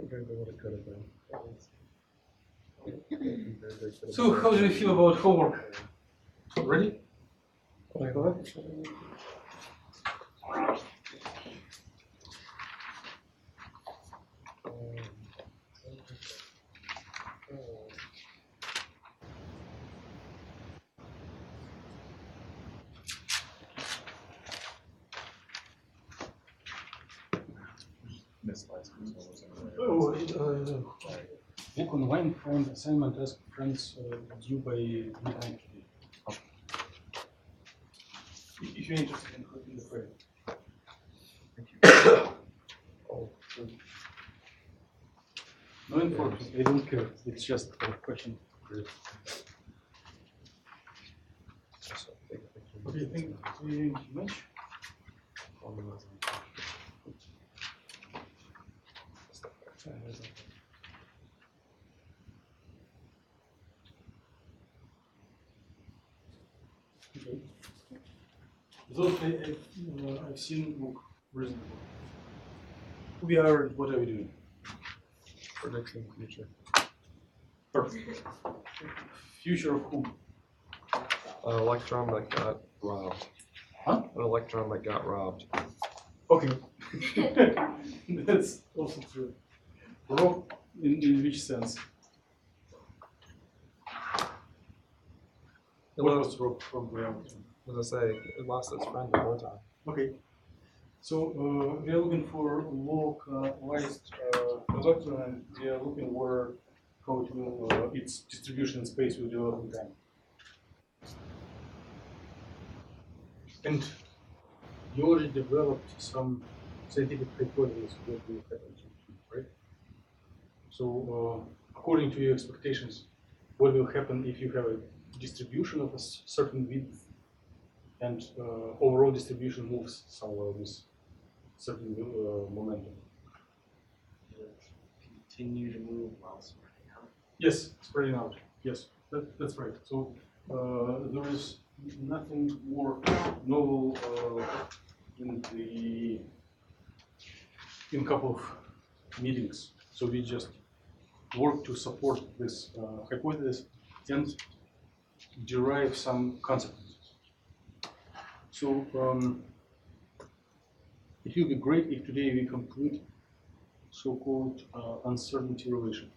Compared to what it could have been. So, how do you feel about homework? Ready? Book online, find assignment, ask friends due by midnight today. If you're interested in the frame. No enforcement, I don't care. It's just a question. What do you think? Do you match? Okay. Those I've seen look reasonable. We are, what are we doing? Predicting the future. Perfect. Future of whom? An electron that got robbed. Huh? An electron that got robbed. Okay. That's also true. Robbed in which sense? What was robbed from reality? As I say, it lost its friend the whole time. Okay. So we are looking for localized electron, and we are looking where how it will its distribution in space will develop in time. And you already developed some scientific hypotheses what will happen to you, right? So according to your expectations, what will happen if you have a distribution of a certain width and overall distribution moves somewhere with certain momentum? Continue to move while spreading out. Yes, spreading out. Yes, that's right. So there is nothing more novel in a couple of meetings. So we just work to support this hypothesis and derive some consequences. So it will be great if today we complete so-called uncertainty relation.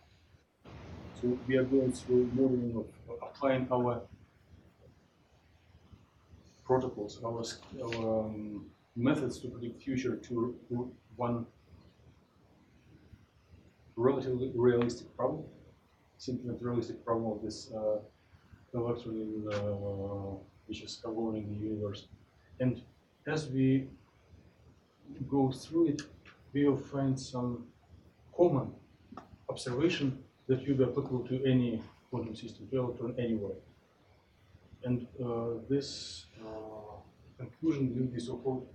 So we are going through modeling of applying our protocols, our methods to predict future to one relatively realistic problem, simply not realistic problem of this electron which is governing the universe. And as we go through it, we will find some common observation that will be applicable to any quantum system, to electron anywhere. And this conclusion will be so-called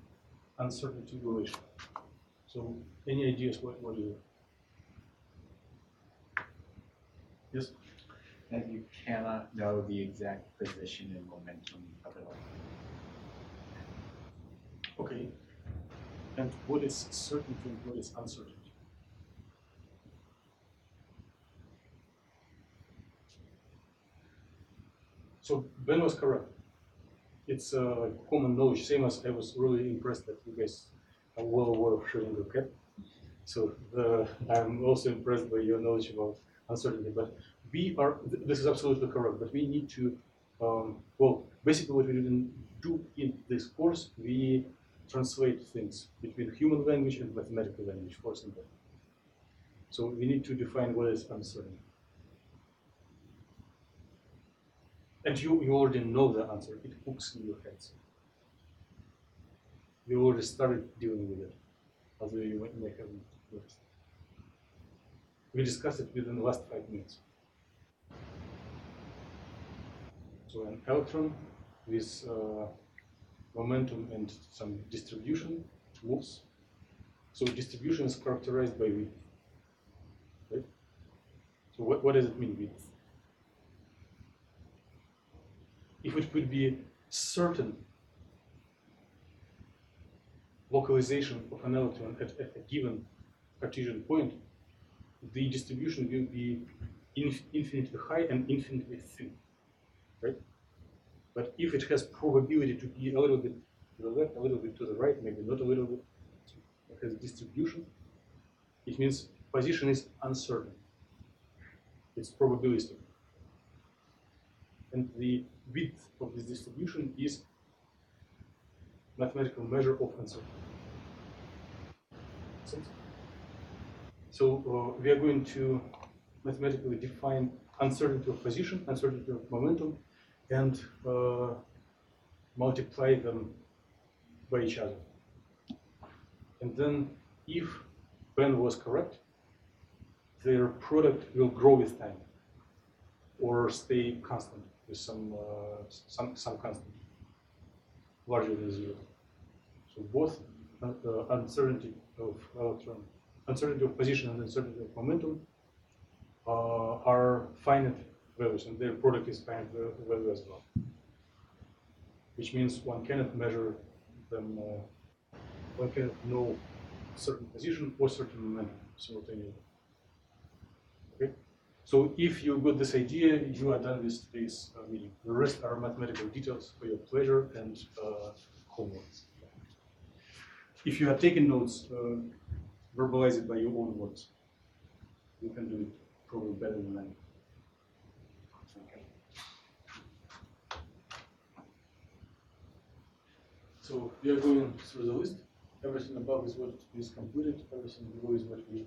uncertainty relation. So, any ideas what do you? Yes? That you cannot know the exact position and momentum of it. Okay. And what is certainty and what is uncertainty? So Ben was correct. It's common knowledge, same as I was really impressed that you guys are well aware of Schrödinger cat. So I'm also impressed by your knowledge about uncertainty. But we are, this is absolutely correct, but we need to, well, basically what we didn't do in this course, we translate things between human language and mathematical language, for example. So we need to define what is uncertainty. And you already know the answer. It hooks in your heads. We already started dealing with it, although you may have noticed. We discussed it within the last 5 minutes. So an electron with momentum and some distribution moves. So distribution is characterized by width, right? So what does it mean, width? If it could be certain localization of an electron at a given Cartesian point, the distribution will be infinitely high and infinitely thin, right? But if it has probability to be a little bit to the left, a little bit to the right, maybe not a little bit, it has distribution, it means position is uncertain. It's probabilistic. And the width of this distribution is mathematical measure of uncertainty. So we are going to mathematically define uncertainty of position, uncertainty of momentum, and multiply them by each other. And then if Ben was correct, their product will grow with time or stay constant with some constant larger than zero. So both uncertainty of electron, uncertainty of position and uncertainty of momentum are finite values, and their product is finite value as well. Which means one cannot measure them, one cannot know certain position or certain momentum simultaneously. Okay? So if you got this idea, you are done with today's meeting. The rest are mathematical details for your pleasure and homework. If you have taken notes, verbalize it by your own words. You can do it probably better than I. Okay. So we are going through the list. Everything above is what is completed. Everything below is what we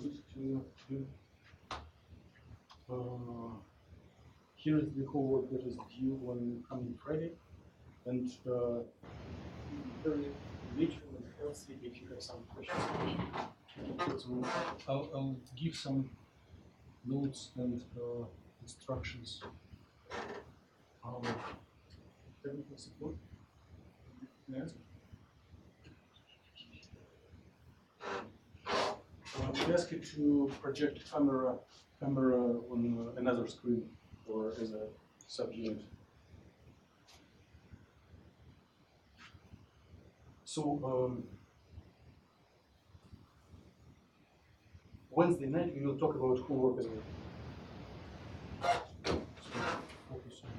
need to do. Here is the homework that is due on coming Friday, and very natural and healthy if you have some questions. So I'll give some notes and instructions. Technical support. Yes. We ask you to project camera on another screen or as a subunit. So Wednesday night we will talk about homework as well. So focus on.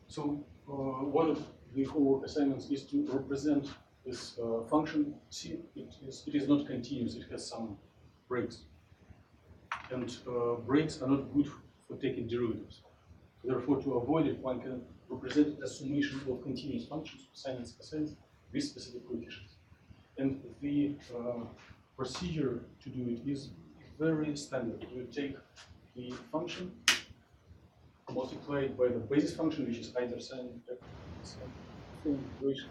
So one of the homework assignments is to represent this function. See, it is not continuous, it has some breaks. And breaks are not good for taking derivatives. Therefore, to avoid it, one can represent it as summation of continuous functions, sine and cosine, with specific coefficients. And the procedure to do it is very standard. You take the function, multiply it by the basis function, which is either sine integration,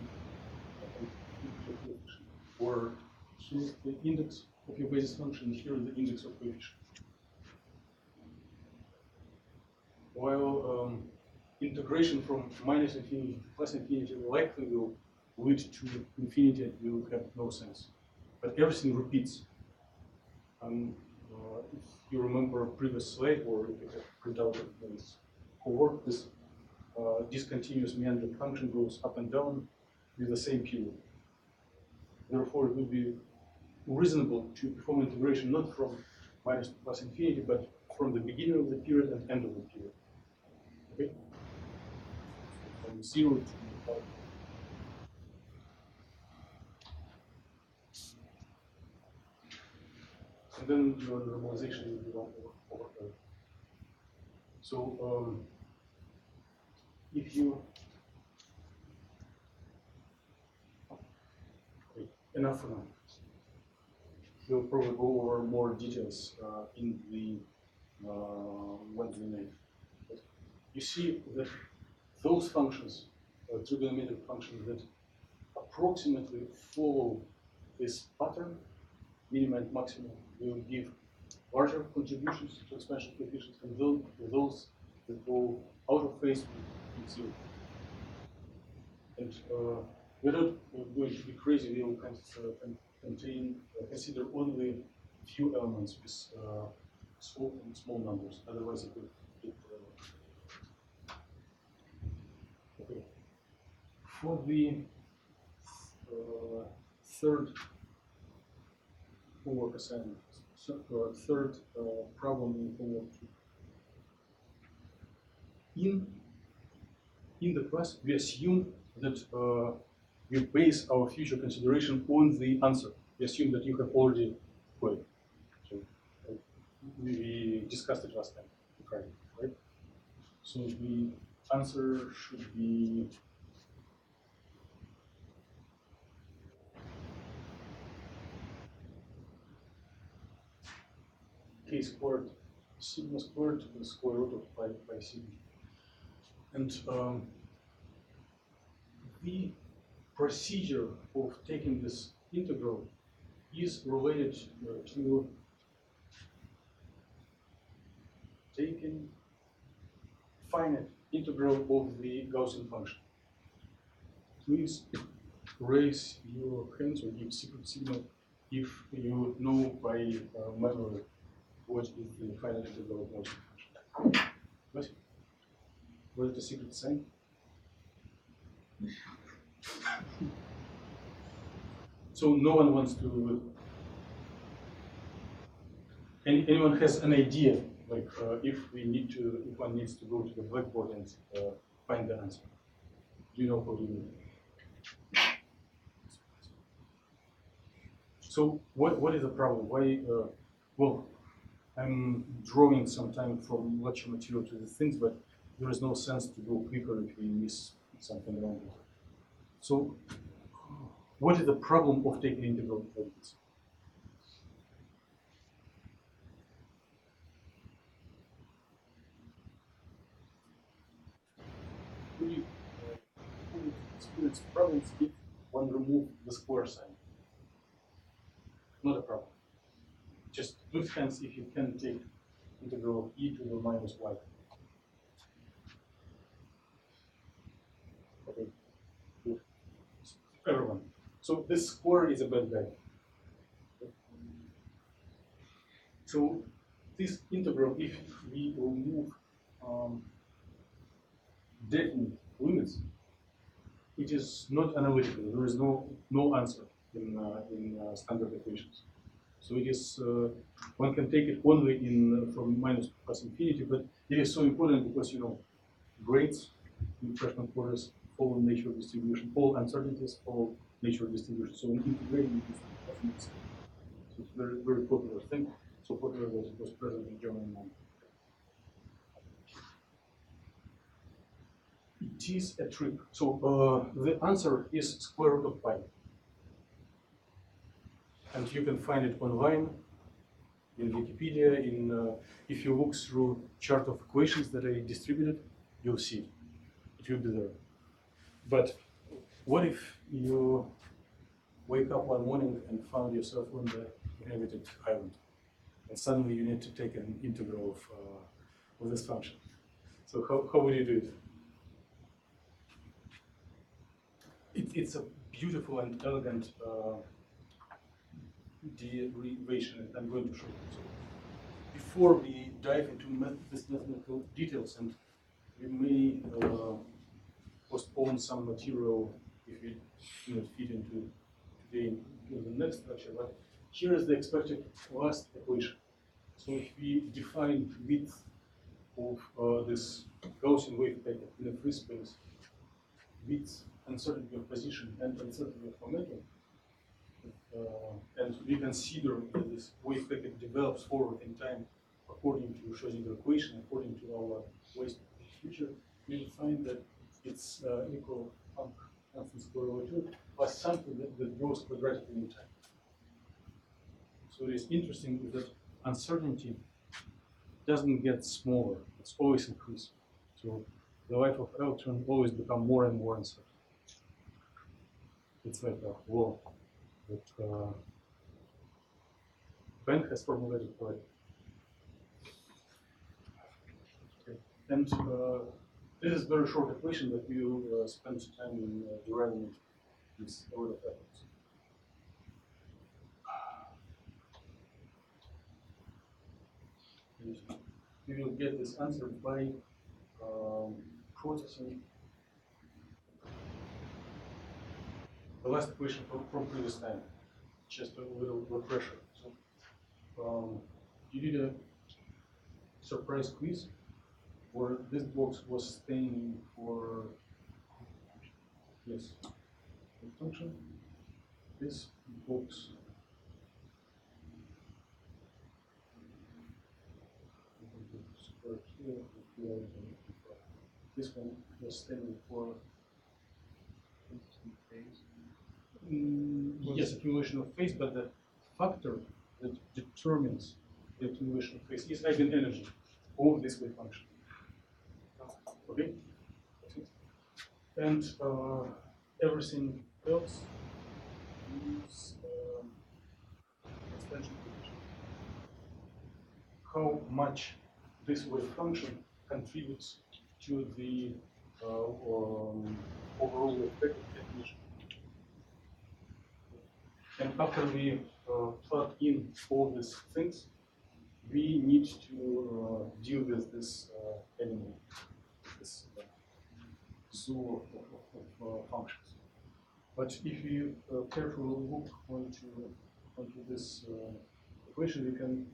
or here is the index of your basis function, here is the index of coefficient. While integration from minus infinity to plus infinity likely will lead to infinity and will have no sense. But everything repeats. If you remember a previous slide, or if you have printed out this homework, this discontinuous meandering function goes up and down with the same period. Therefore, it would be reasonable to perform integration not from minus to plus infinity, but from the beginning of the period and end of the period. Okay? From 0 to 5. And then your normalization will be over. So if you enough for now, we'll probably go over more details in the Wednesday night. But you see that those functions, trigonometric functions that approximately follow this pattern, minimum and maximum, will give larger contributions to expansion coefficients, and those that go out of phase will be zero. And we're not going to be crazy. We will consider only few elements with small numbers. Otherwise, it would get For the third homework assignment, third problem in homework 2. In the class, we assume that we base our future consideration on the answer. We assume that you have already got it. So we discussed it last time, Friday, right? So the answer should be k squared sigma squared to the square root of pi by sigma. And the procedure of taking this integral is related to taking finite integral of the Gaussian function. Please raise your hands or give secret signal if you know by memory what is the finite integral of Gaussian function. What is the secret sign? So no one wants to. Anyone has an idea, like if one needs to go to the blackboard and find the answer. Do you know how to do it? So what is the problem? Why? Well, I'm drawing some time from lecture material to the things, but there is no sense to go quicker if we miss something wrong. So, what is the problem of taking integral like this? We experience problems if one remove the square sign. Not a problem. Just good hands if you can take integral of e to the minus y. Okay, good. Everyone. So this square is a bad guy. So this integral, if we remove definite limits, it is not analytical. There is no answer in standard equations. So it is one can take it only in from minus plus infinity, but it is so important because grades in freshman quarters follow natural distribution, all uncertainties follow natural distribution. So integrating it doesn't make sense. So it's a very, very popular thing. So popular that it was present in German. It is a trick. So the answer is square root of pi. And you can find it online in Wikipedia. If you look through chart of equations that I distributed, you'll see it. It will be there. But what if you wake up one morning and found yourself on the inhabited island, and suddenly you need to take an integral of this function? So how would you do it? It's a beautiful and elegant derivation, and I'm going to show you. So before we dive into this mathematical details, and we may postpone some material if we fit into today in the next lecture, but here is the expected last equation. So if we define width of this Gaussian wave packet in a free space, width, uncertainty of position, and uncertainty of momentum, and we consider that this wave packet develops forward in time according to Schrödinger equation, according to our ways of the future, we will find that it's equal constant square over 2 plus something that goes quadratically in time. So it is interesting that uncertainty doesn't get smaller, it's always increasing. So the life of electron always become more and more uncertain. It's like a law that Ben has formulated for it. Okay. And this is a very short equation that we will spend time in deriving it with a lot of efforts. We will get this answer by processing the last equation from previous time, just a little refresher. So you did a surprise quiz where this box was staying for, yes, the function. This box this one was staying for yes, accumulation of phase, but the factor that determines the accumulation of phase is eigenenergy of this wave function. Okay? And everything else is expansion coefficient. How much this wave function contributes to the overall effect of definition. And after we plug in all these things, we need to deal with this element, this zoo of functions. But if you carefully look onto this equation, we can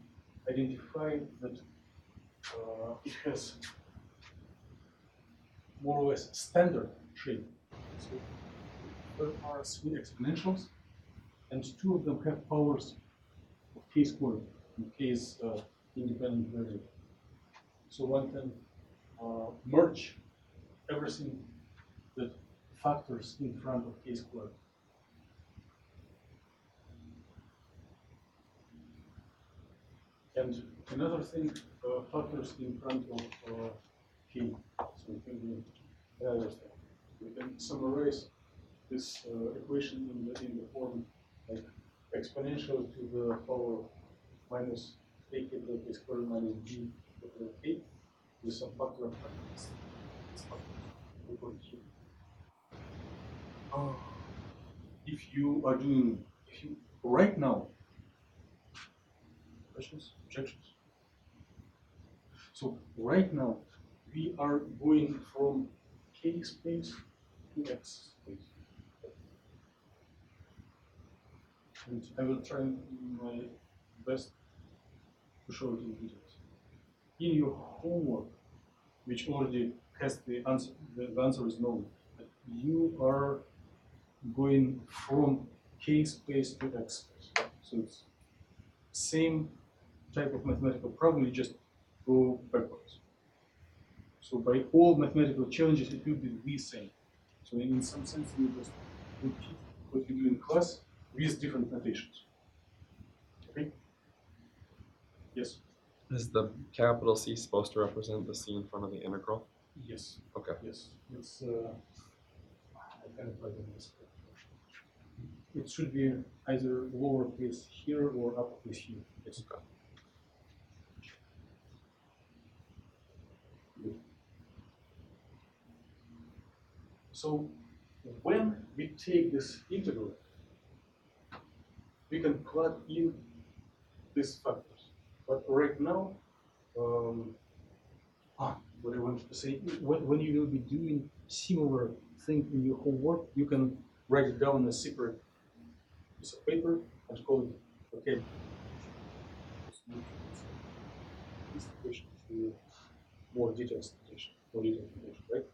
identify that it has more or less standard shape. So there are three exponentials, and two of them have powers of k squared, and k is independent variable. So one can merge everything that factors in front of k squared. And another thing, factors in front of k. So it can be another thing. We can summarize this equation in the form like exponential to the power of minus a capital K squared minus b capital K with some factor of this factor here. If you right now, questions, objections? So right now, we are going from K space to X space. And I will try my best to show it in details. In your homework, which already has the answer is known, but you are going from K space to X space. So it's same type of mathematical problem, you just go backwards. So by all mathematical challenges, it will be the same. So in some sense, you just repeat what you do in class with different notations. Okay? Yes? Is the capital C supposed to represent the C in front of the integral? Yes. Okay. Yes. It's I can't write in this. It should be either lowercase here or uppercase here. Yes. Okay. Good. So when we take this integral, we can plug in these factors. But right now, what I wanted to say, when you will be doing similar thing in your homework, you can write it down on a separate piece of paper and call it, okay. This equation is more detailed notation, right?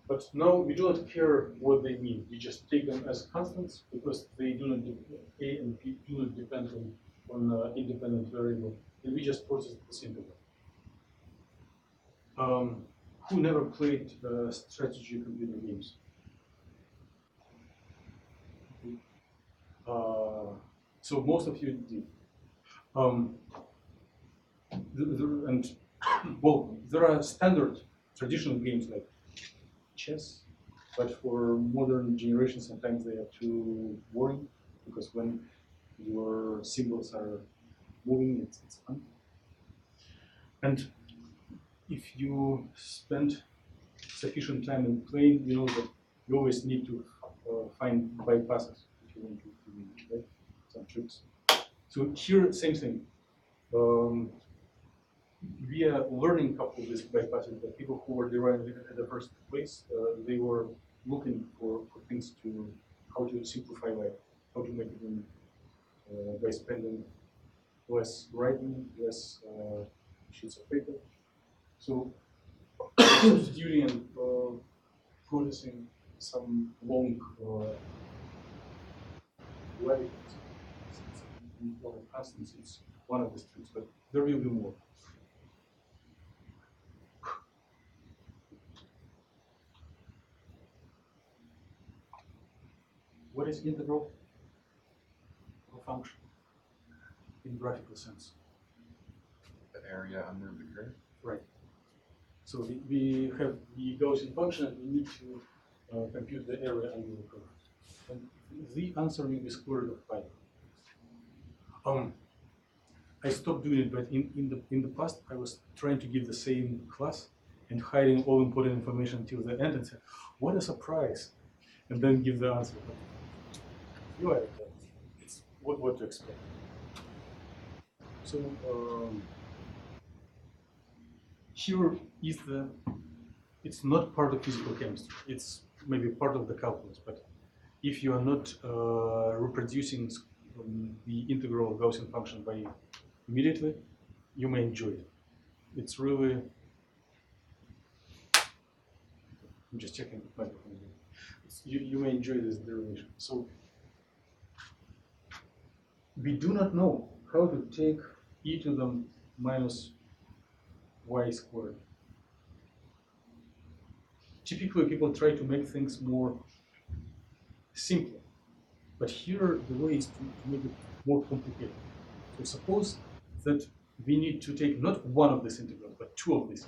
But now we do not care what they mean. We just take them as constants because they do not A and B do not depend on independent variable, and we just process this integral. Who never played strategy computer games? So most of you did. And well, there are standard traditional games like chess, but for modern generations, sometimes they are too boring because when your symbols are moving, it's fun. And if you spend sufficient time in playing, you know that you always need to find bypasses if you want to win, right? Some tricks. So here, same thing. We are learning a couple of these bypasses, but people who were deriving it in the first place, they were looking for things to how to simplify life, how to make it by spending less writing, less sheets of paper. So substituting and processing some long radicals. Constants, it's one of the tricks, but there will be more. What is integral of a function in graphical sense? The area under the curve. Right. So we have the Gaussian function and we need to compute the area under the curve. And the answer will be square root of pi. I stopped doing it, but in the past I was trying to give the same class and hiding all important information until the end and say, what a surprise, and then give the answer. But you are it's what to expect. So here is it's not part of physical chemistry. It's maybe part of the calculus, but if you are not reproducing the integral Gaussian function by immediately, you may enjoy it. It's really, I'm just checking the microphone. You may enjoy this derivation. So we do not know how to take e to the minus y squared. Typically, people try to make things more simple, but here the way is to make it more complicated. So suppose that we need to take not one of these integrals, but two of these.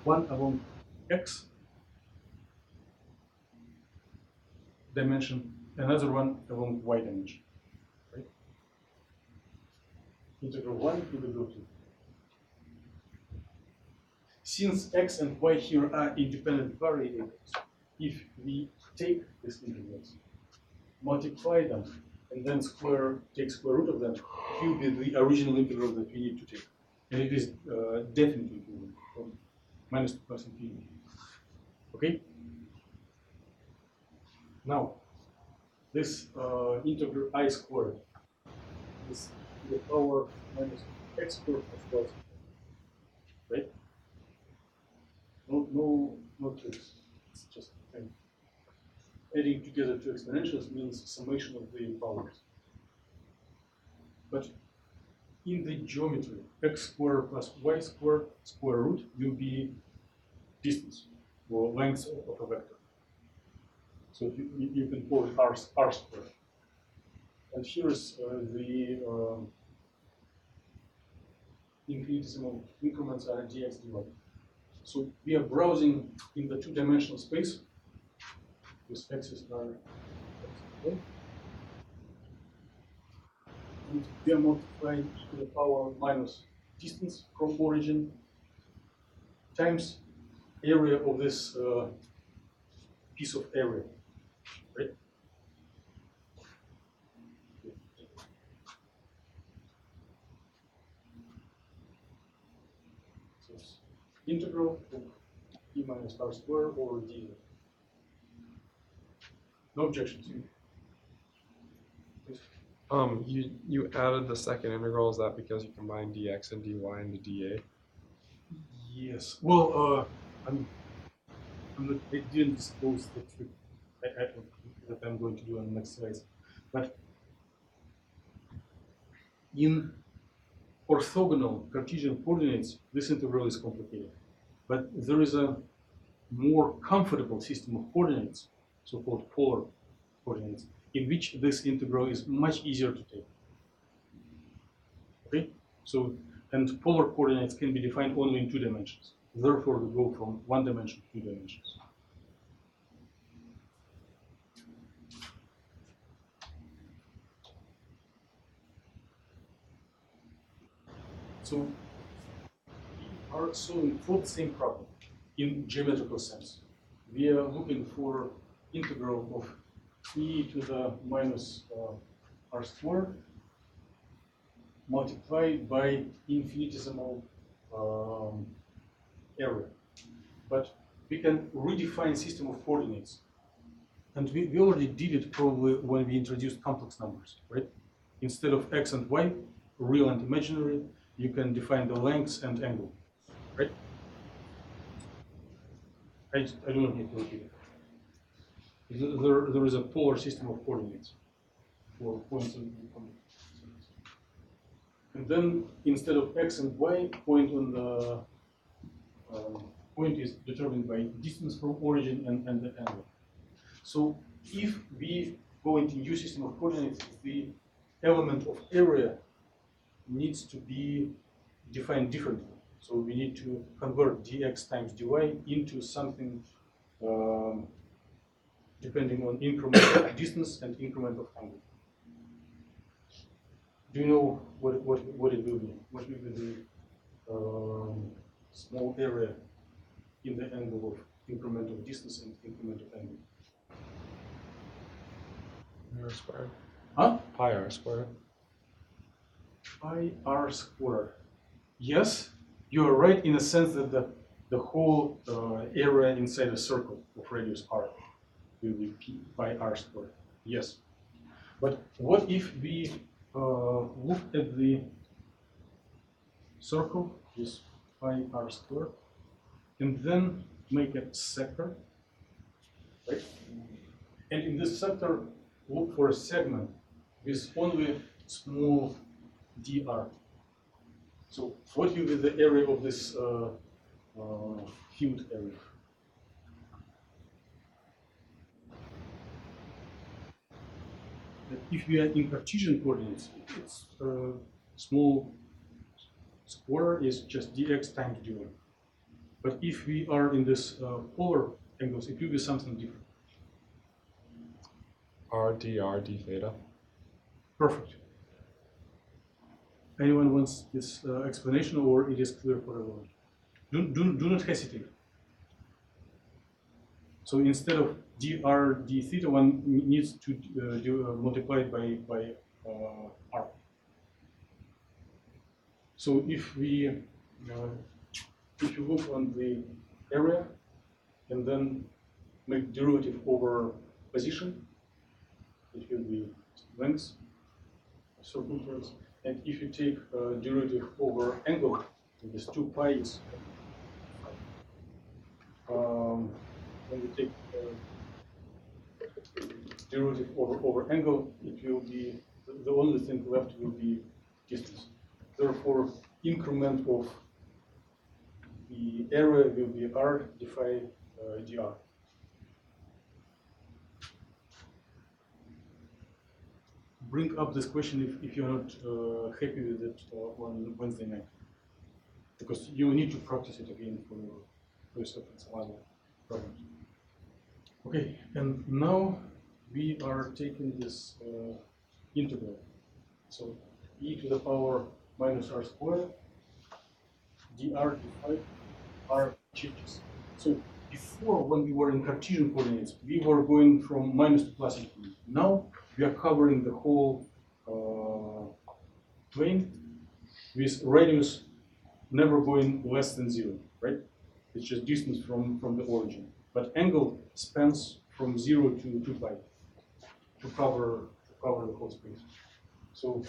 One along x dimension, another one along y dimension. Right? Integral 1, integral 2. Since x and y here are independent variables, if we take these integrals, multiply them, and then take square root of them, it will be the original integral that we need to take. And it is definitely equivalent from minus 2 plus infinity. Okay? Now, this integral I squared is the power minus x squared of y squared. Right? No tricks. It's just a thing. Adding together two exponentials means summation of the powers. But in the geometry, x squared plus y squared square root will be distance or length of a vector. So you can call it r squared. And here is the infinitesimal increments are dx dy. So we are browsing in the two-dimensional space. These x's are okay. And we are multiplying e to the power minus distance from origin times area of this piece of area, right? So it's integral of e minus r squared over d. No objections. You added the second integral. Is that because you combined dx and dy into dA? Yes. Well, I didn't disclose the trick that I'm going to do on the next slides, but in orthogonal Cartesian coordinates, this integral is complicated. But there is a more comfortable system of coordinates, so-called polar coordinates, in which this integral is much easier to take. Okay? So, and polar coordinates can be defined only in two dimensions. Therefore, we go from one dimension to two dimensions. So, we are solving for the same problem in geometrical sense. We are looking for integral of e to the minus r squared multiplied by infinitesimal area. But we can redefine system of coordinates And we already did it probably when we introduced complex numbers, right? Instead of x and y, real and imaginary, you can define the length and angle, right? I do not need to repeat it. There is a polar system of coordinates for points and then instead of x and y, point on the point is determined by distance from origin and the angle. So if we go into new system of coordinates, the element of area needs to be defined differently. So we need to convert dx times dy into something depending on increment of distance and increment of angle. Do you know what it will be? What will be the small area in the angle of increment of distance and increment of angle? R squared. Huh? Pi r squared. Pi r squared. Yes, you are right in a sense that the whole area inside a circle of radius r will be pi r squared. Yes. But what if we look at the circle, this pi r squared, and then make a sector, right? And in this sector, look for a segment with only small dr. So what will be the area of this field area? If we are in Cartesian coordinates, it's small square is just dx times dy. But if we are in this polar angles, it will be something different. R d theta. Perfect. Anyone wants this explanation, or it is clear for everyone? Do not hesitate. So instead of dr d theta, one needs to multiply it by r. So if you look on the area and then make derivative over position, it will be length of circumference. And if you take derivative over angle, this 2 pi is when you take derivative over angle, it will be the only thing left will be distance. Therefore, increment of the area will be r divided dr. Bring up this question if you're not happy with it on Wednesday night, because you need to practice it again for yourself and some other problems. Okay, and now we are taking this integral. So e to the power minus r squared dr d r changes. So before, when we were in Cartesian coordinates, we were going from minus to plus infinity. Now we are covering the whole plane with radius never going less than 0, right? It's just distance from the origin. But angle spans from 0 to 2 pi to cover the whole space. So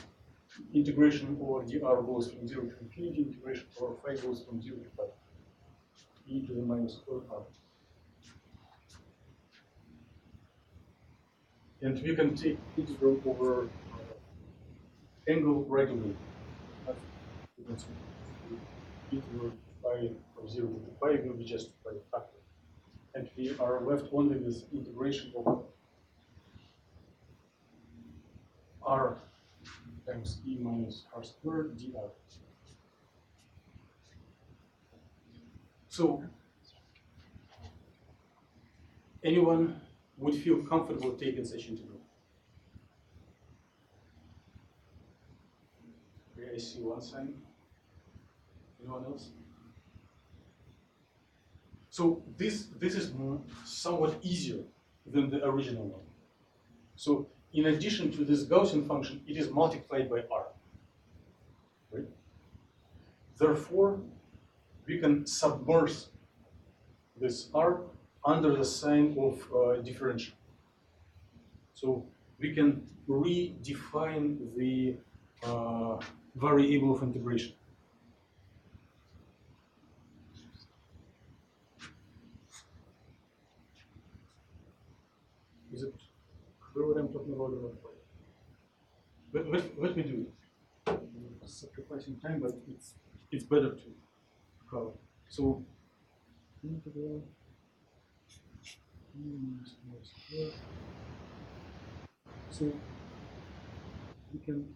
integration over dr goes from 0 to infinity, integration over phi goes from 0 to pi. E to the minus square r. And we can take integral over angle right away. Integral pi from 0 to 2 pi will be just by factor. And we are left only with integration over r times e minus r squared dr. So, anyone would feel comfortable taking such integral? Okay, I see one sign. Anyone else? So this is somewhat easier than the original one. So in addition to this Gaussian function, it is multiplied by r. Right? Therefore, we can submerge this r under the sign of differential. So we can redefine the variable of integration. Is it clear what I'm talking about or not? Let me do it. Sacrificing time, but it's better to cover. So integral square. So we can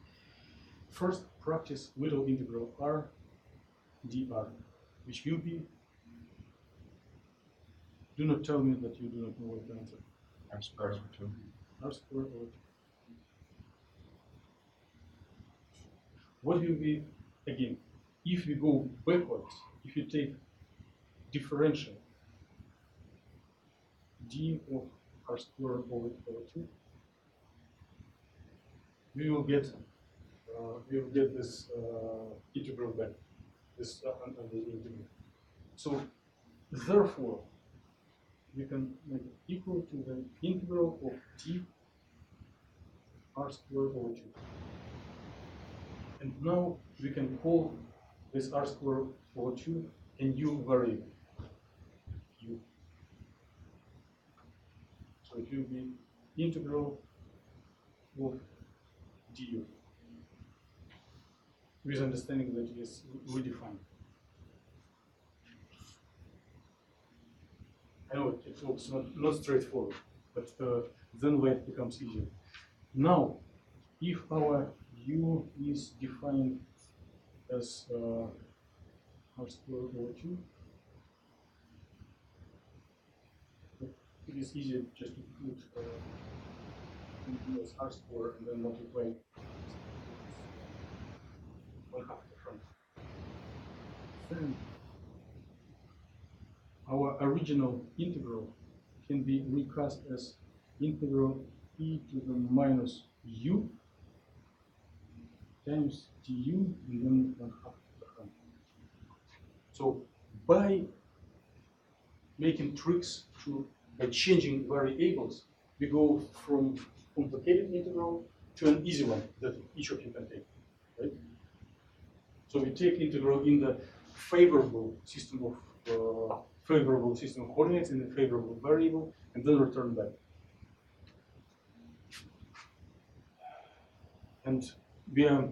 first practice little integral r dr, which will be. Do not tell me that you do not know what the answer. R squared over 2. R squared over 2. What will be, again, if we go backwards, if you take differential d of r squared over 2, we will get this integral back, this under the integral. So therefore, we can make it equal to the integral of d r squared over 2. And now we can call this r squared over 2 a new variable, u. So it will be integral of du, with understanding that it is redefined. I know it looks not straightforward, but then life becomes easier. Now, if our u is defined as r squared over 2, it is easier just to put as r squared and then multiply 1/2 the front. Then our original integral can be recast as integral e to the minus u times du and then 1/2 the front. So by making tricks by changing variables, we go from complicated integral to an easy one that each of you can take, right? So we take integral in the favorable system of coordinates in a favorable variable, and then return back. And we are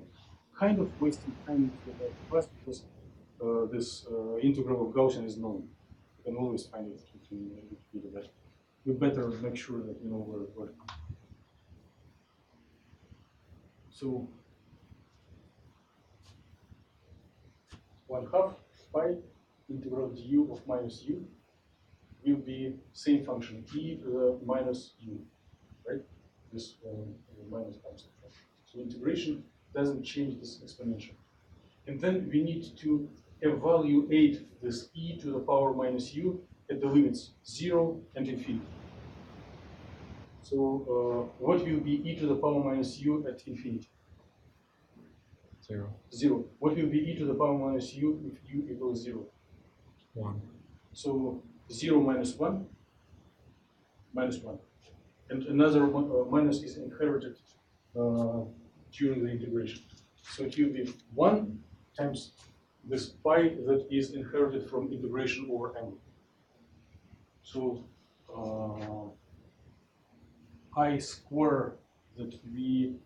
kind of wasting time for that class because this integral of Gaussian is known. You can always find it if you do that. We better make sure that you know where it works. So 1/2 pi integral du of minus u will be same function e to the minus u, right? This minus constant. So integration doesn't change this exponential. And then we need to evaluate this e to the power minus u at the limits 0 and infinity. So what will be e to the power minus u at infinity? 0. 0. What will be e to the power minus u if u equals 0? 1. So 0 minus 1, minus 1. And another one, minus is inherited during the integration. So it will be 1 times this pi that is inherited from integration over angle. So I square that we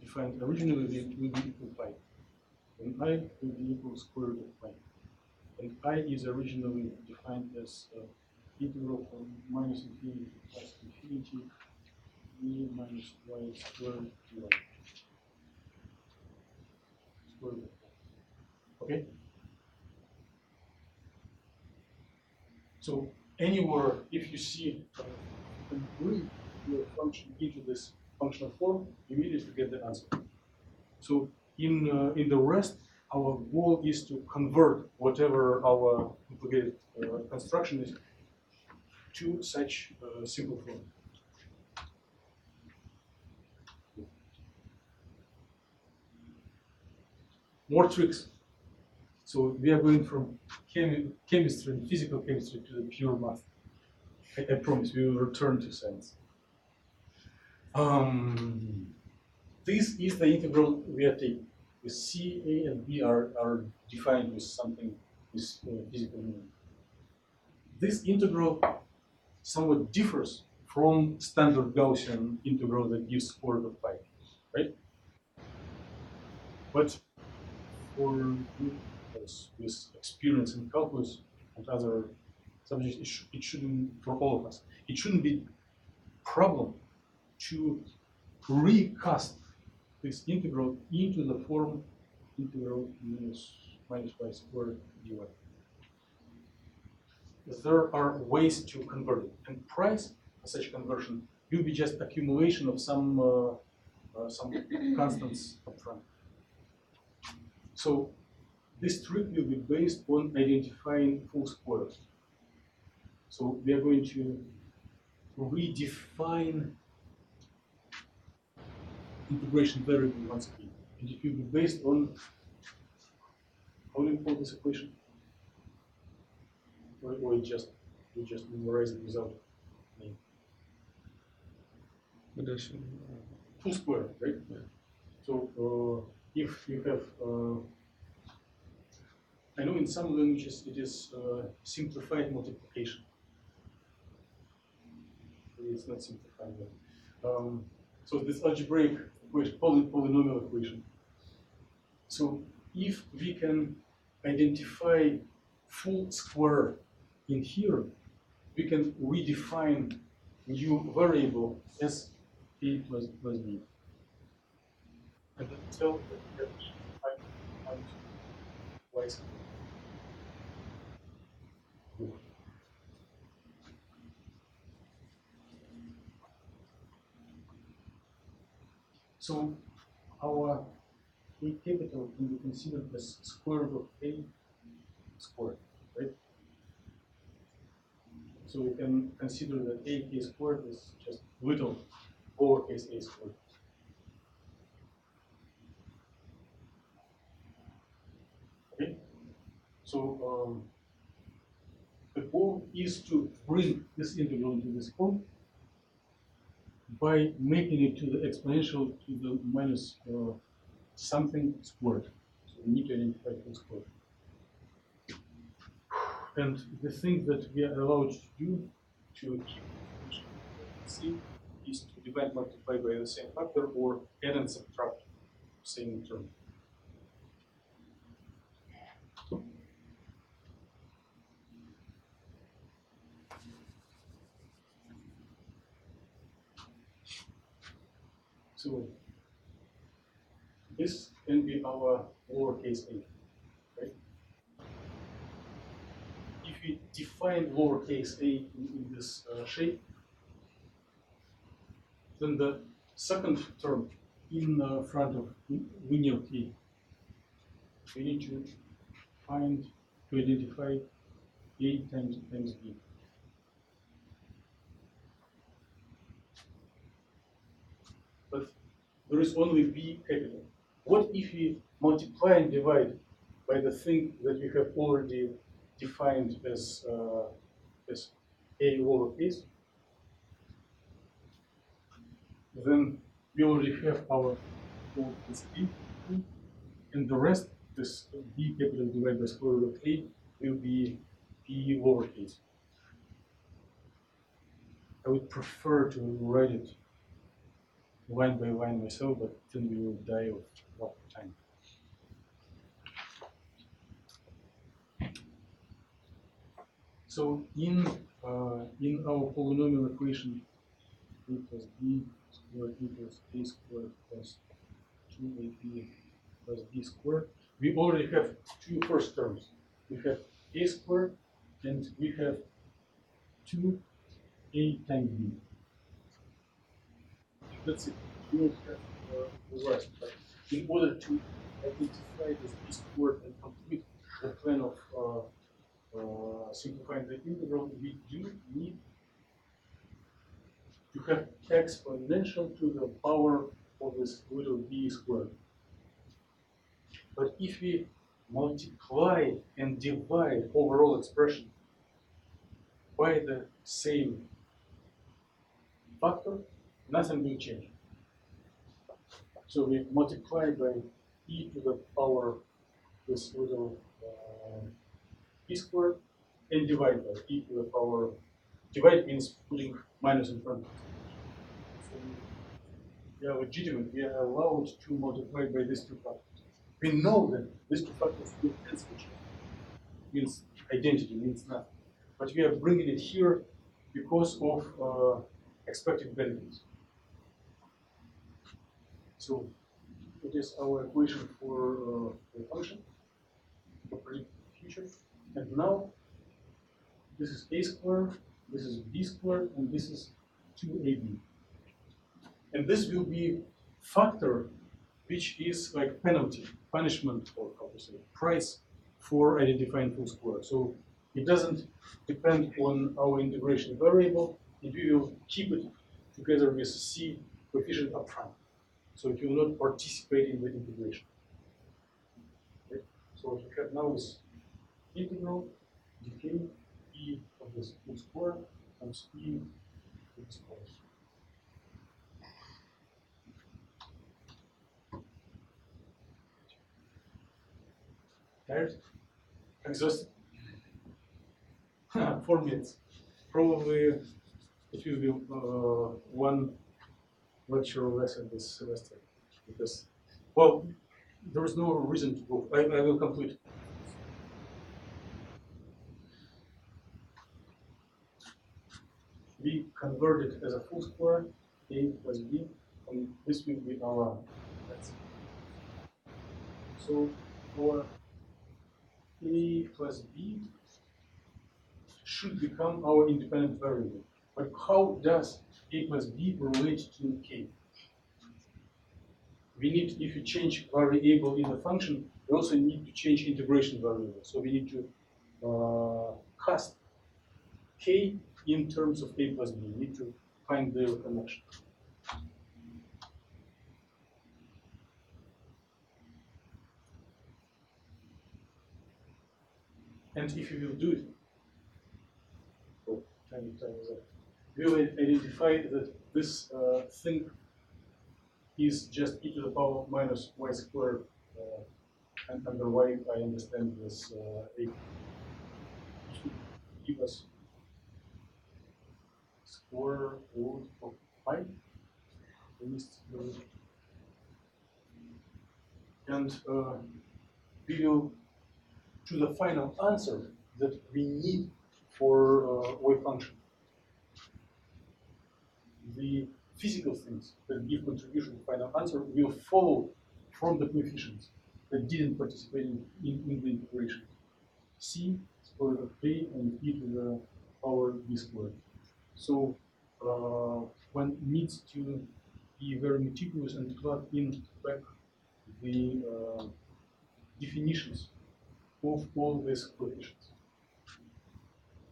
defined originally will be equal to pi. And I will be equal to square root of pi. And I is originally defined as integral from minus infinity to plus infinity e minus y squared dy. Square root of pi. Okay? So anywhere, if you see bring your function into this functional form, you immediately get the answer. So in the rest, our goal is to convert whatever our complicated construction is to such simple form. More tricks. So we are going from chemistry and physical chemistry to the pure math. I promise we will return to science. This is the integral we are taking. The C, A, and B are defined with something with physical meaning. This integral somewhat differs from standard Gaussian integral that gives square root of pi, right? But for with experience in calculus and other subjects, it shouldn't, for all of us, it shouldn't be a problem to recast this integral into the form integral minus pi squared dy. There are ways to convert it, and price for such conversion will be just accumulation of some constants upfront. So this trick will be based on identifying full squares. So we are going to redefine integration variable once again, and it will be based on, how do you call this equation? Or we just memorize it without name. Addition. Full square, right? Yeah. So if you have, I know in some languages it is simplified multiplication. It's not simplified. So this algebraic equation, polynomial equation. So if we can identify full square in here, we can redefine new variable as a plus b. And then tell that we have defined y squared. So our a capital can be considered as square root of a squared, right? So we can consider that a squared is just little lowercase a squared. Okay? So the goal is to bring this integral into this form by making it to the exponential to the minus something squared. So we need to identify full square. And the thing that we are allowed to do to keep C is to divide multiply by the same factor or add and subtract same term. So this can be our lowercase a, right? If we define lowercase a in this shape, then the second term in front of linear k, we need to identify a times b. But there is only b capital. What if we multiply and divide by the thing that we have already defined as a lowercase? Then we already have our lowercase a, and the rest, this b capital divided by square root of a, will be b lowercase. I would prefer to write it line by line myself, but then we will die of time. So in our polynomial equation, a plus b squared equals a squared plus 2ab plus b squared, we already have two first terms. We have a squared and we have 2a times b. That's it. We don't have the rest. But in order to identify this b squared and complete the plan of simplifying the integral, we do need to have exponential to the power of this little b squared. But if we multiply and divide overall expression by the same factor, nothing will change. So we multiply by e to the power this little e squared and divide by e to the power. Divide means putting minus in front. So we are legitimate. We are allowed to multiply by these two factors. We know that these two factors will cancel each other. Means identity, means nothing. But we are bringing it here because of expected benefits. So it is our equation for the function for predicted future. And now this is a squared, this is b squared, and this is 2ab. And this will be factor which is like penalty, punishment, or how to say, price for identifying full square. So it doesn't depend on our integration variable, and we will keep it together with c coefficient upfront. So it will not participate in the integration. Okay? So what we have now is integral decay e of this full square times e to the square. Tired? Exhausted? 4 minutes. Probably it will be one lecture lesson this semester because, well, there is no reason to go. I will complete. We convert it as a full square, a plus b, and this will be our answer. So our a plus b should become our independent variable. But how does a plus b relate to k? We need, if you change variable in the function, we also need to change integration variable. So we need to cast k in terms of a plus b. We need to find their connection. And if you will do it, we will identify that this thing is just e to the power minus y squared, and under y I understand this a should give us square root of pi. And we will to the final answer that we need for wave function. The physical things that give contribution to the final answer will follow from the coefficients that didn't participate in the integration. C square root of a and e to the power b squared. So one needs to be very meticulous and plug in back the definitions of all these coefficients.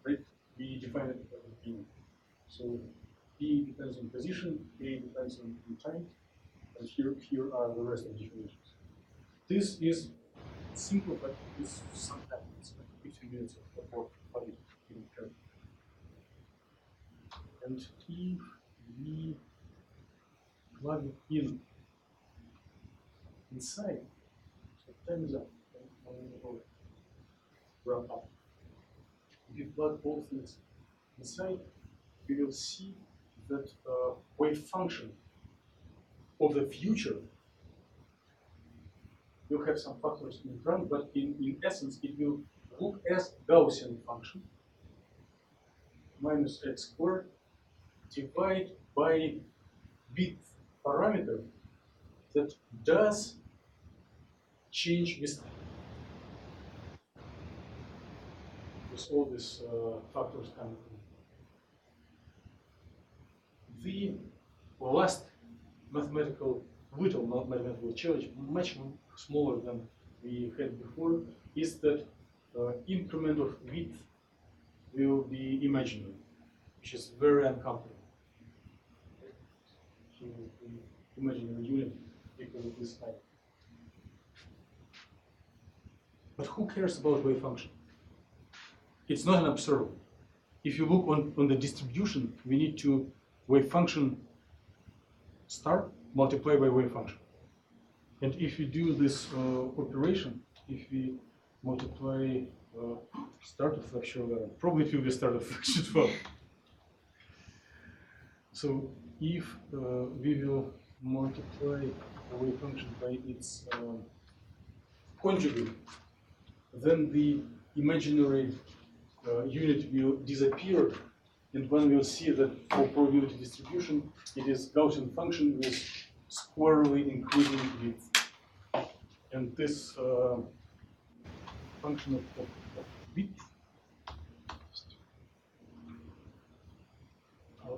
Right? We define it at the beginning. So P depends on position, A depends on time, and here are the rest of the definitions. This is simple, but it's sometimes it's like 15 minutes of work for it in care. And if we plug it in inside, so time is up. Wrap up. If you plug all things inside, we will see that wave function of the future will have some factors in front, but in essence it will look as Gaussian function minus x squared divided by bit parameter that does change with time. With all these factors coming in. The last mathematical challenge, much smaller than we had before, is that increment of width will be imaginary, which is very uncomfortable. Here is the imaginary unit equal to this height. But who cares about wave function? It's not an observable. if you look on the distribution, we need to wave function star multiply by wave function. And if you do this operation, if we multiply start reflection, probably it will be start reflection as well. So if we will multiply the wave function by its conjugate, then the imaginary unit will disappear, and one will see that for probability distribution, it is Gaussian function with squarely increasing width. And this function of width,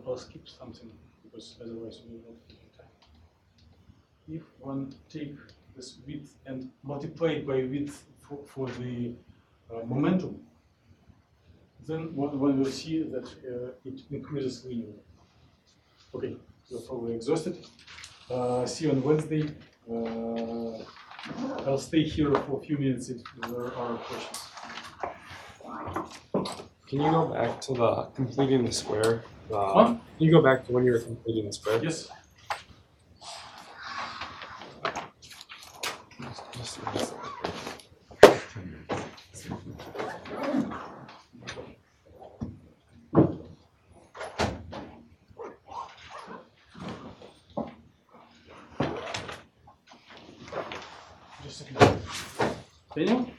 I'll skip something because otherwise we will not take time. If one take this width and multiply it by width for the momentum, then one will see that it increases linearly. Okay, you're probably exhausted. See you on Wednesday. I'll stay here for a few minutes if there are questions. Can you go back to the completing the square? Huh? Can you go back to when you were completing the square? Yes. Just a second. Daniel?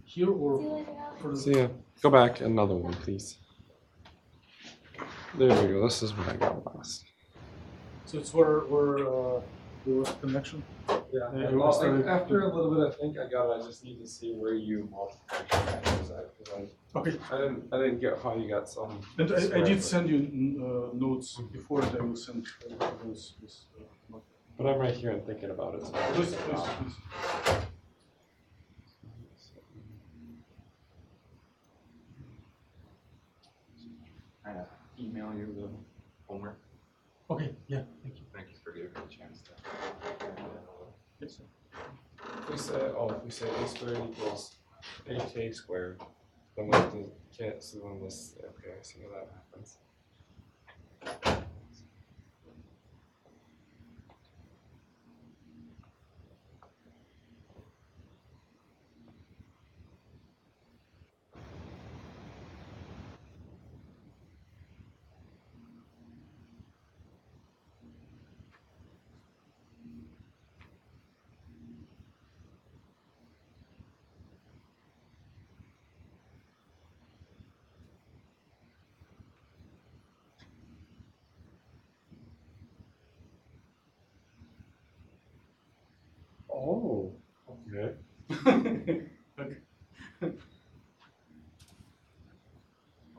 Here or for See ya. Go back another one, please. There we go. This is what I got last. so it's where there was connection. Yeah. Yeah, well, After a little bit, I think I got it. I just need to see where you multiplied that. Okay. I didn't get how you got some. And I square, did but- send you notes before, and I will send those. But I'm right here and thinking about it. So. Please, please. Email you the homework. Okay, yeah, thank you. Thank you for giving me a chance to. Yes, sir. If we say a squared equals ak squared, then we have to cancel this. Okay, I see how that happens. Oh, okay.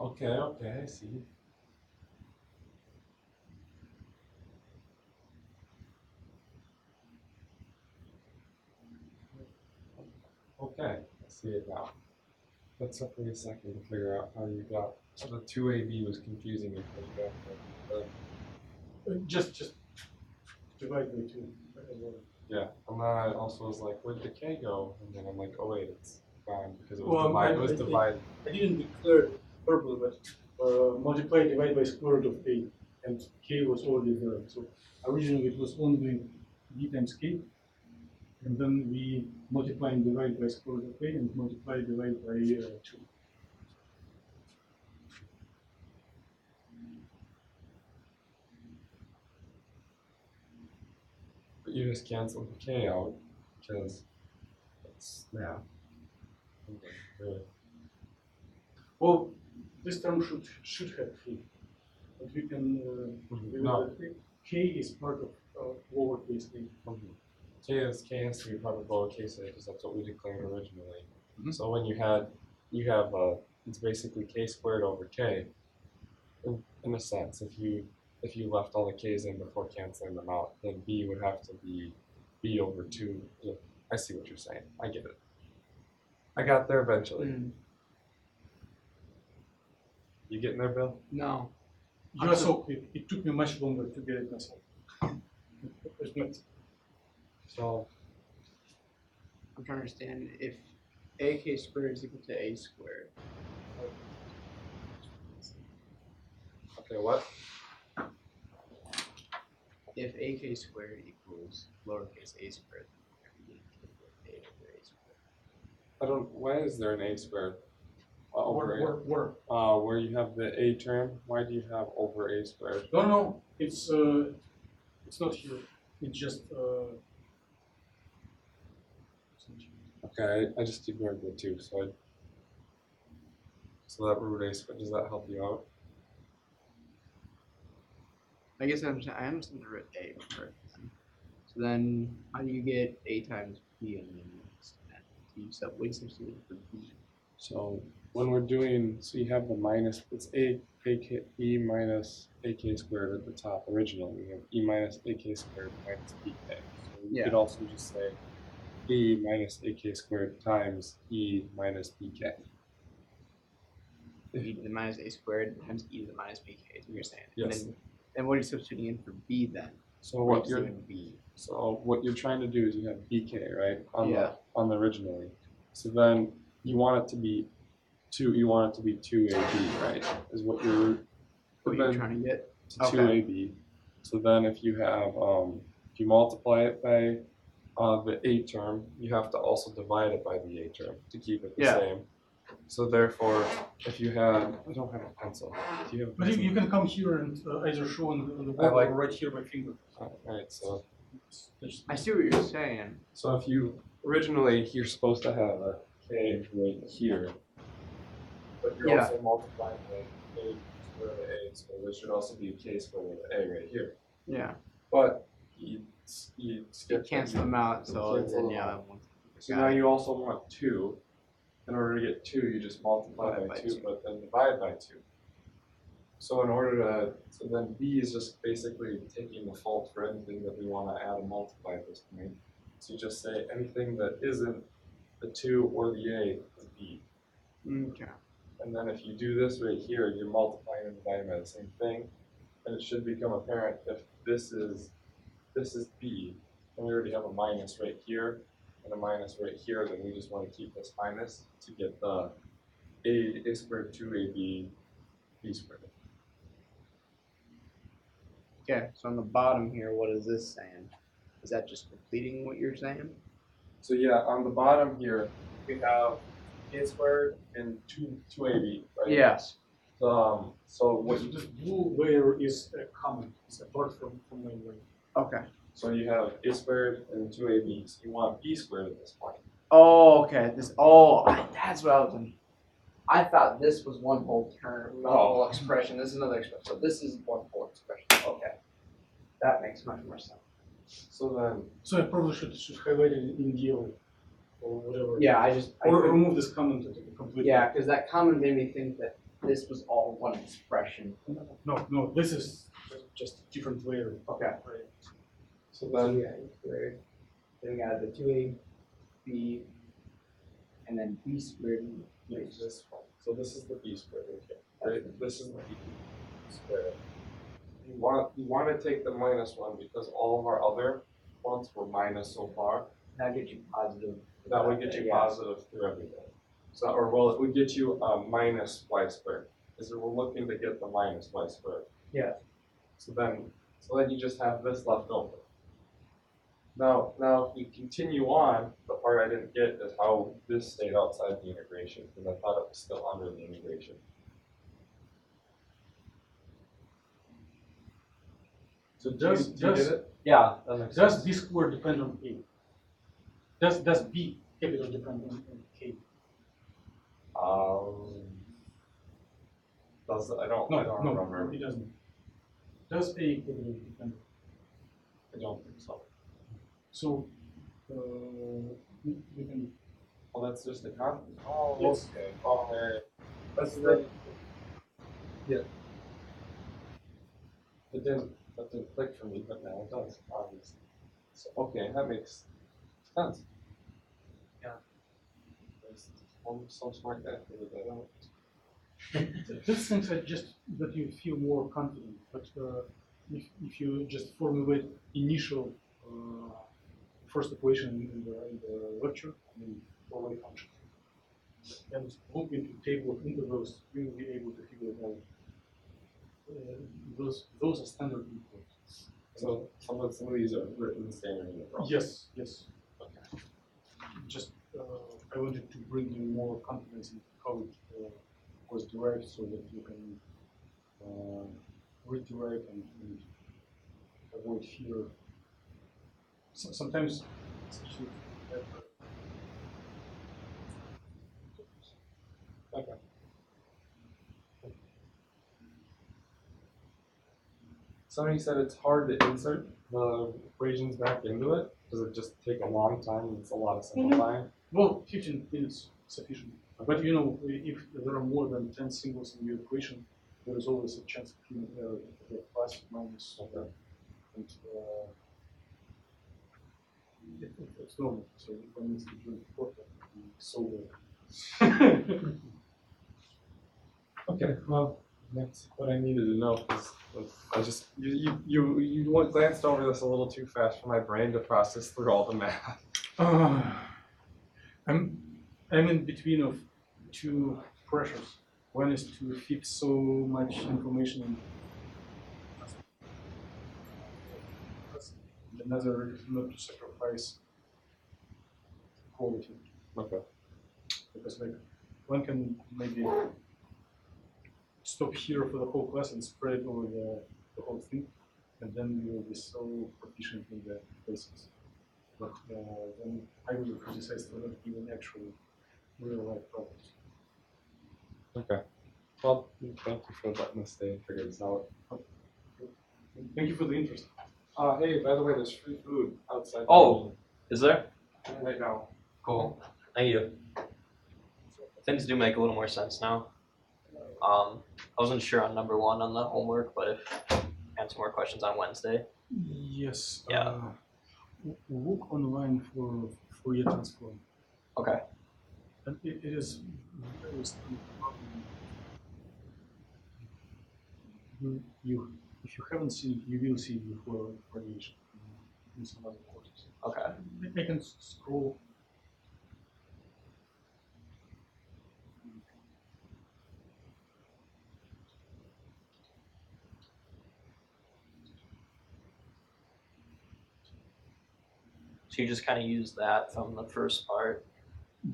Okay, I see. Okay, I see it now. That took me a second to figure out how you got. So the 2AB was confusing me because you got Just divide by 2. yeah, and then I also was like, where'd the K go? And then I'm like, oh wait, it's gone because it was Well, divided. It was divided. I didn't declare it verbally, but multiply divide by square root of a, and k was already there. So originally it was only b times k, and then we multiply and divide by square root of a, and multiply divide by 2. But you just canceled the K out because it's yeah. Okay, really. Well, this term should have k, but we can No. k is part of lowercase a. K has to be part of lowercase a because that's what we declared originally. Mhm. So when you have it's basically k squared over k. In a sense, if you left all the k's in before canceling them out, then b would have to be b over 2. Yeah, I see what you're saying. I get it. I got there eventually. You getting there, Bill? No. You are so quick. It took me much longer to get it myself. So I'm trying to understand if AK squared is equal to A squared. okay, what? If AK squared equals lowercase a squared, then A over A squared. I don't. Why is there an a squared? Where? Where you have the a term, why do you have over a squared? No, it's not here. It's just Okay, I just ignored the 2, so that root a squared, does that help you out? I guess I understand the root A part. So then, how do you get A times B and then you substitute for B? So when we're doing, so you have the minus, it's e minus ak squared at the top originally. We have e minus ak squared minus bk. So you could also just say e minus ak squared times e minus bk. E to the minus A squared times E to the minus BK is what you're saying. Yes. And then what are you substituting in for B then? So what you're trying to do is you have bk, right? On the originally. So then you want it to be 2ab, right? Is what you're trying to get to 2ab. So then if you have if you multiply it by the a term, you have to also divide it by the a term to keep it the same. So therefore, if you have, I don't have a pencil. Do you have a But pencil? you can come here and either show on the board or right here by finger. Alright, so I see what you're saying. so if you originally you're supposed to have a k right here, but you're also multiplying by a squared with a, so there should also be a k squared with a right here. Yeah. But you cancel them out, so then So now you also want 2. In order to get 2, you just multiply by 2, but then divide by 2. So in order to, so then b is just basically taking the fault for anything that we want to add and multiply at this point. So you just say anything that isn't the 2 or the a is b. Okay. And then if you do this right here, you're multiplying and dividing by the same thing. And it should become apparent if this is b, and we already have a minus right here and a minus right here, then we just want to keep this minus to get the a squared 2ab b squared. Okay, so on the bottom here, what is this saying? Is that just completing what you're saying? So yeah, on the bottom here, we have a squared and 2ab, right? Yes. So what you This blue layer is a comment. It's apart from main layer. Okay. so you have a squared and 2ab, so you want b squared at this point. Oh, okay. That's what I was thinking. I thought this was one whole term, one whole expression. This is another expression. So this is one whole expression. Okay. That makes much more sense. So I probably should highlight it in yellow or whatever. Yeah, or remove this comment completely. Yeah, because that comment made me think that this was all one expression. No, this is just a different layer. Okay. Right. So then yeah, squared. Then we got the 2ab, and then b squared. use this one. So this is the b squared right? This is the b squared. You want to take the minus one because all of our other ones were minus so far. That gets you positive. That would get you positive through everything. So, or well, it would get you minus y squared. Because we're looking to get the minus y squared. Yeah. So then you just have this left over. Now if we continue on, the part I didn't get is how this stayed outside the integration, because I thought it was still under the integration. So Does get it? Yeah, that makes does b squared depend on a? Does b capital depend on k? I don't remember. It doesn't. Does a capital depend? I don't think so. So we can. Well, that's just a constant. Oh, Yes. okay. Oh, yeah. That's the. Yeah. That didn't click for me, but now it does, obviously. So, okay, that makes sense. Yeah. There's so smart guy figured that out. This things are just that you feel more confident. But if you just formulate initial first equation in the lecture, I mean, for wave function, and look into table of intervals, you will be able to figure it out. Those are standard inputs. So some of these are written standard in the problem. Yes, yes. Okay. Just I wanted to bring you more confidence in how it was derived, so that you can rederive and avoid fear. Sometimes, especially Okay. Somebody said it's hard to insert the equations back into it. Does it just take a long time and it's a lot of simplifying? well, 15 minutes sufficient. But you know, if there are more than 10 symbols in your equation, there is always a chance of human error, plus, minus, Okay. and it's normal. So if one needs to drink water, sober. Okay, well, that's what I needed to know. Was I just you glanced over this a little too fast for my brain to process through all the math. I'm in between of two pressures. One is to fit so much information in, and another is not to sacrifice quality. Okay. Because like one can maybe stop here for the whole class and spread over the whole thing, and then you will be so proficient in the basics. But then I will be criticized for not giving actual real life problems. Okay. Well, thank you for letting us stay and figure this out. Thank you for the interest. Hey, by the way, there's free food outside. Oh, is there? Right now. Cool. Thank you. Things do make a little more sense now. I wasn't sure on number 1 on the homework, but if answer more questions on Wednesday. Yes. Yeah. Look online for Fourier transform. Okay. And it is very strange. If you haven't seen it, you will see it before variation in some other courses. Okay. I can scroll. So you just kind of use that from the first part.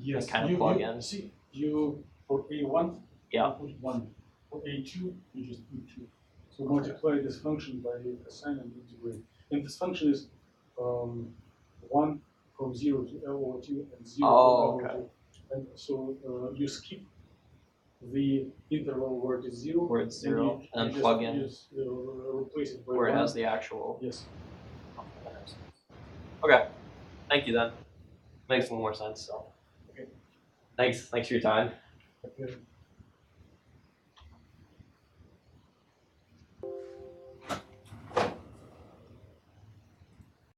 Yes. kind of plug in. See, you for A1, Yeah. you put 1. For A2, you just put 2. So multiply this function by cosine and integrate. And this function is 1 from 0 to L over 2 and 0 Oh, to L okay. over 2. And so you skip the interval where it is 0. Where it's 0, you and then just plug in replace it by where it 1. has the actual. Yes. Okay. Thank you then. Makes a little more sense. So. Okay. Thanks for your time. Okay.